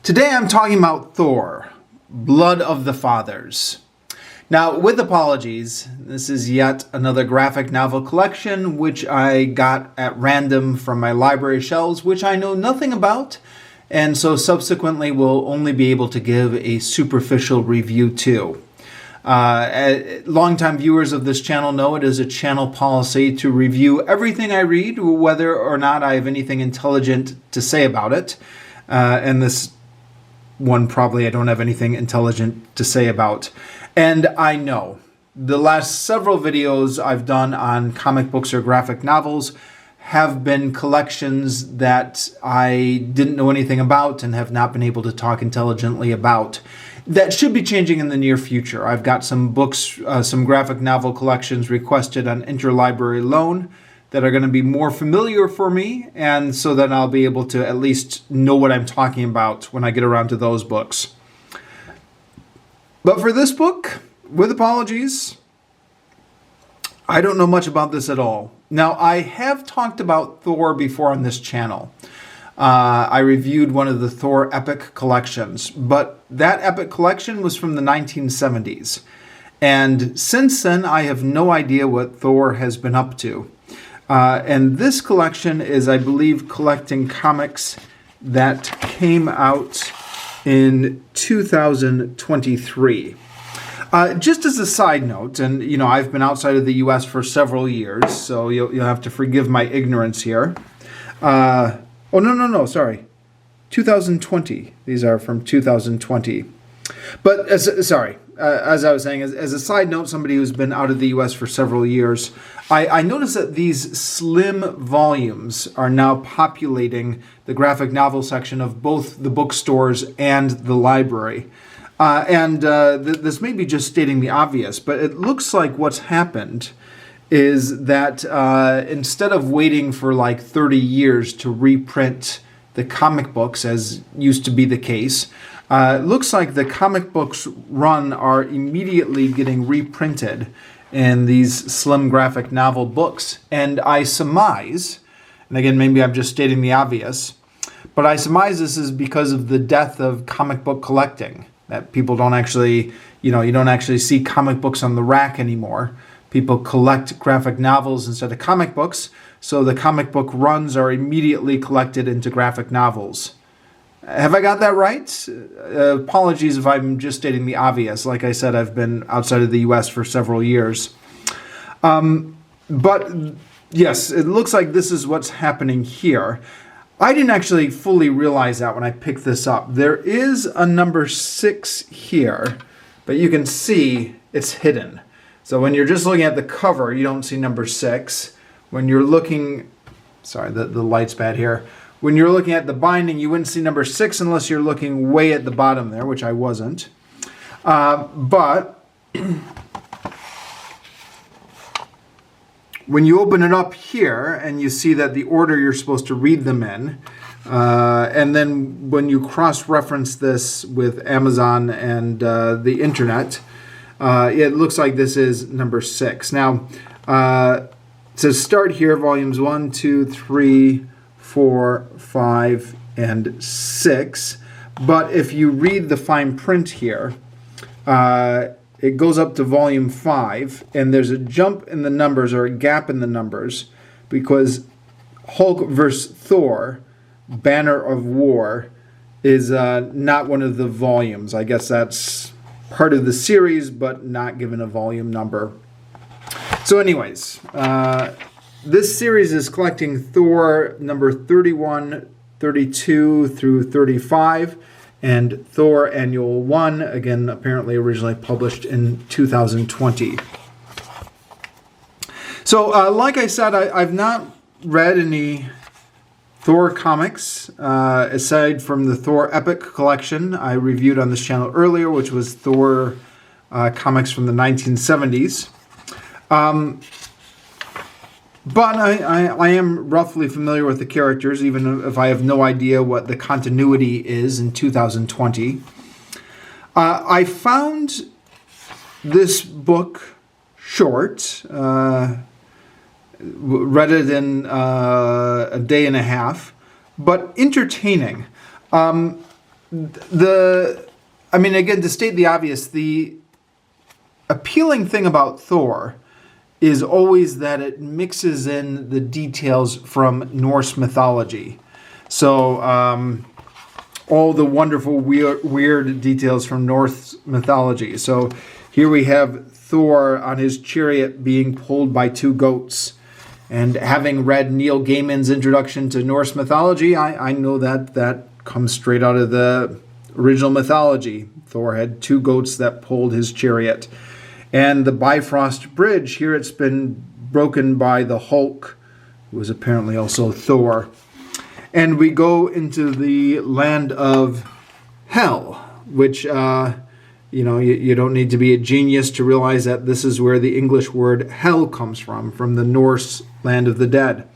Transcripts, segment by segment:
Today I'm talking about Thor, Blood of the Fathers. Now, with apologies, this is yet another graphic novel collection which I got at random from my library shelves, which I know nothing about, and so subsequently will only be able to give a superficial review to. Longtime viewers of this channel know it is a channel policy to review everything I read, whether or not I have anything intelligent to say about it. And this one probably I don't have anything intelligent to say about. And I know the last several videos I've done on comic books or graphic novels have been collections that I didn't know anything about and have not been able to talk intelligently about. That should be changing in the near future. I've got some books, some graphic novel collections requested on interlibrary loan that are going to be more familiar for me, and so that I'll be able to at least know what I'm talking about when I get around to those books. But for this book, with apologies, I don't know much about this at all. Now, I have talked about Thor before on this channel. I reviewed one of the Thor epic collections, but that epic collection was from the 1970s. And since then, I have no idea what Thor has been up to. And this collection is, I believe, collecting comics that came out in 2023. Just as a side note, and you know, I've been outside of the US for several years, so you'll have to forgive my ignorance here. Oh, no, sorry. 2020. These are from 2020. But, as I was saying, as a side note, somebody who's been out of the U.S. for several years, I noticed that these slim volumes are now populating the graphic novel section of both the bookstores and the library. This may be just stating the obvious, but it looks like what's happened is that instead of waiting for like 30 years to reprint the comic books, as used to be the case, it looks like the comic books run are immediately getting reprinted in these slim graphic novel books. And I surmise, and again, maybe I'm just stating the obvious, but I surmise this is because of the death of comic book collecting, that people don't actually, you don't actually see comic books on the rack anymore. People collect graphic novels instead of comic books, so the comic book runs are immediately collected into graphic novels. Have I got that right? Apologies if I'm just stating the obvious. Like I said, I've been outside of the U.S. for several years. But yes, it looks like this is what's happening here. I didn't actually fully realize that when I picked this up. There is a number 6 here, but you can see it's hidden. So when you're just looking at the cover, you don't see number 6. When you're looking, sorry, the light's bad here. When you're looking at the binding, you wouldn't see number 6 unless you're looking way at the bottom there, which I wasn't. But when you open it up here and you see that the order you're supposed to read them in, and then when you cross-reference this with Amazon and the internet, it looks like this is number 6. Now, to start here, volumes 1, 2, 3, 4, 5, and 6. But if you read the fine print here, it goes up to volume 5, and there's a jump in the numbers, or a gap in the numbers, because Hulk vs. Thor, Banner of War, is not one of the volumes. I guess that's part of the series, but not given a volume number. So anyways, this series is collecting Thor number 31, 32 through 35, and Thor Annual 1, again, apparently originally published in 2020. So, like I said, I've not read any Thor comics, aside from the Thor Epic collection I reviewed on this channel earlier, which was Thor comics from the 1970s. But I am roughly familiar with the characters, even if I have no idea what the continuity is in 2020. I found this book short, read it in a day and a half, but entertaining. again, to state the obvious, the appealing thing about Thor is always that it mixes in the details from Norse mythology. So all the wonderful, weird details from Norse mythology. So here we have Thor on his chariot being pulled by two goats. And having read Neil Gaiman's introduction to Norse mythology, I know that comes straight out of the original mythology. Thor had two goats that pulled his chariot. And the Bifrost Bridge, here it's been broken by the Hulk, who was apparently also Thor. And we go into the land of Hell, which, you don't need to be a genius to realize that this is where the English word hell comes from the Norse land of the dead.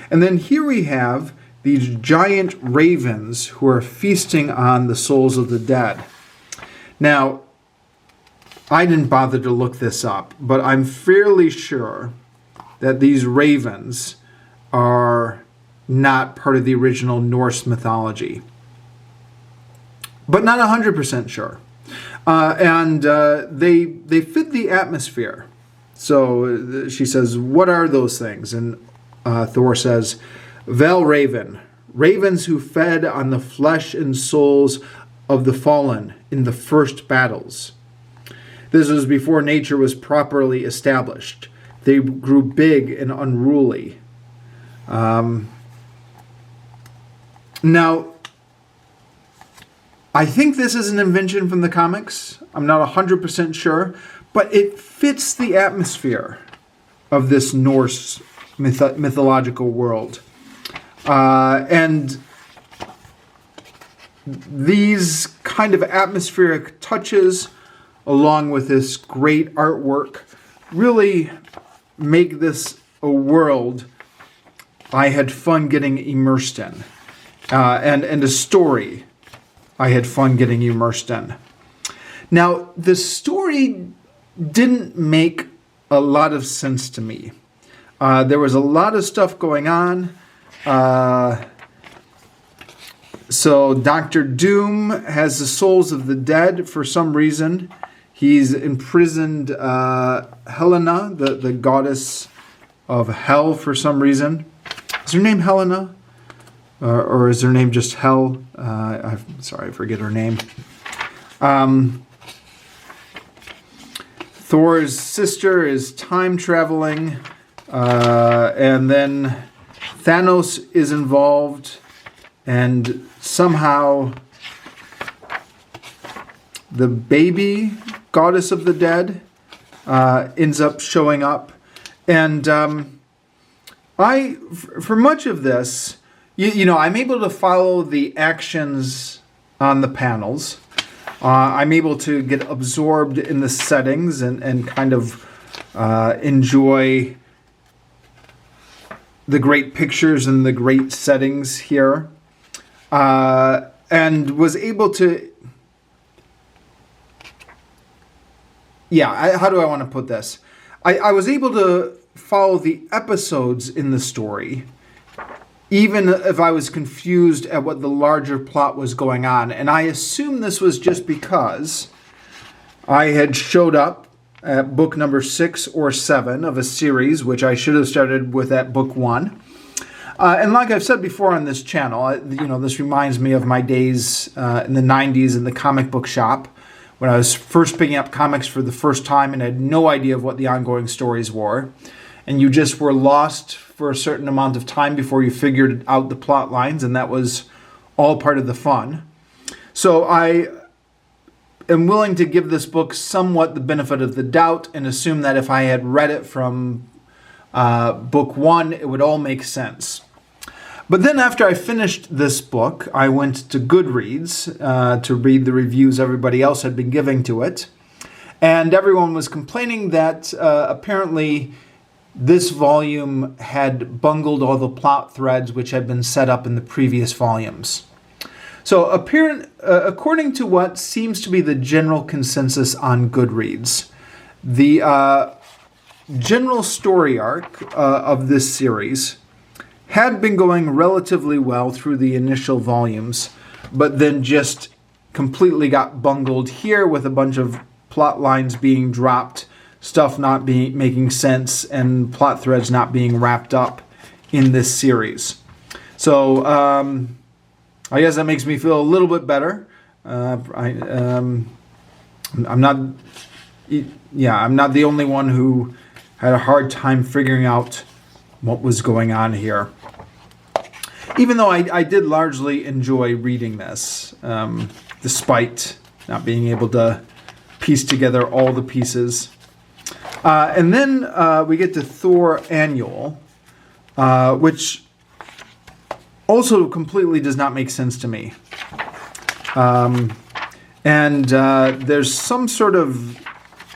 And then here we have these giant ravens who are feasting on the souls of the dead. Now, I didn't bother to look this up, but I'm fairly sure that these ravens are not part of the original Norse mythology. But not 100% sure. They fit the atmosphere. So she says, what are those things? And Thor says, Val Raven, ravens who fed on the flesh and souls of the fallen in the first battles. This was before nature was properly established. They grew big and unruly. Now, I think this is an invention from the comics. I'm not 100% sure, but it fits the atmosphere of this Norse mythological world. And these kind of atmospheric touches, along with this great artwork, really make this a world I had fun getting immersed in. And a story I had fun getting immersed in. Now, the story didn't make a lot of sense to me. There was a lot of stuff going on. So Dr. Doom has the souls of the dead for some reason. He's imprisoned Helena, the goddess of hell, for some reason. Is her name Helena? Or is her name just Hel? I'm sorry, I forget her name. Thor's sister is time traveling. And then Thanos is involved. And somehow the baby goddess of the dead ends up showing up. And for much of this, I'm able to follow the actions on the panels. I'm able to get absorbed in the settings and kind of enjoy the great pictures and the great settings here. And was able to... how do I want to put this? I was able to follow the episodes in the story, even if I was confused at what the larger plot was going on. And I assume this was just because I had showed up at book number 6 or 7 of a series, which I should have started with at book 1. And like I've said before on this channel, this reminds me of my days in the 90s in the comic book shop, when I was first picking up comics for the first time and had no idea of what the ongoing stories were. And you just were lost for a certain amount of time before you figured out the plot lines, and that was all part of the fun. So I am willing to give this book somewhat the benefit of the doubt and assume that if I had read it from book 1, it would all make sense. But then after I finished this book, I went to Goodreads to read the reviews everybody else had been giving to it. And everyone was complaining that apparently this volume had bungled all the plot threads which had been set up in the previous volumes. So according to what seems to be the general consensus on Goodreads, the general story arc of this series had been going relatively well through the initial volumes, but then just completely got bungled here with a bunch of plot lines being dropped, stuff not making sense, and plot threads not being wrapped up in this series. So I guess that makes me feel a little bit better. I'm not the only one who had a hard time figuring out what was going on here. Even though I did largely enjoy reading this, despite not being able to piece together all the pieces. And then we get to Thor Annual, which also completely does not make sense to me. And there's some sort of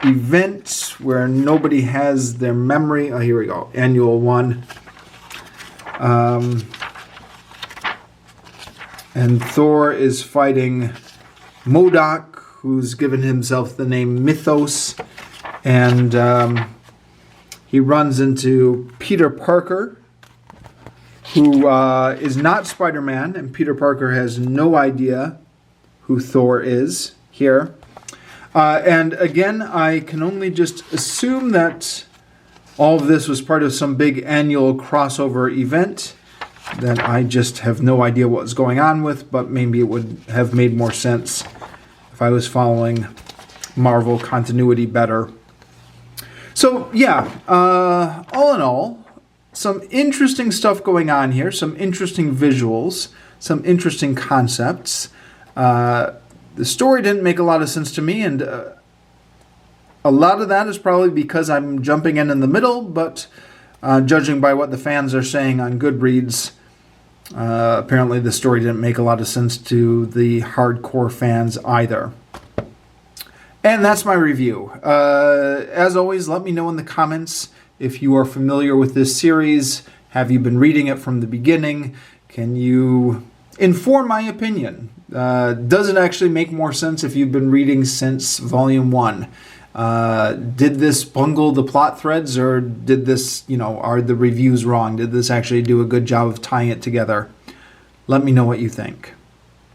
event where nobody has their memory. Oh, here we go. Annual 1. And Thor is fighting MODOK, who's given himself the name Mythos. And he runs into Peter Parker, who is not Spider-Man. And Peter Parker has no idea who Thor is here. And again, I can only just assume that all of this was part of some big annual crossover event that I just have no idea what's going on with, but maybe it would have made more sense if I was following Marvel continuity better. So yeah, all in all, some interesting stuff going on here, some interesting visuals, some interesting concepts. The story didn't make a lot of sense to me, and a lot of that is probably because I'm jumping in the middle, but judging by what the fans are saying on Goodreads, apparently the story didn't make a lot of sense to the hardcore fans either. And that's my review. As always, let me know in the comments if you are familiar with this series. Have you been reading it from the beginning? Can you inform my opinion? Does it actually make more sense if you've been reading since Volume 1? Did this bungle the plot threads, or did this, are the reviews wrong? Did this actually do a good job of tying it together? Let me know what you think.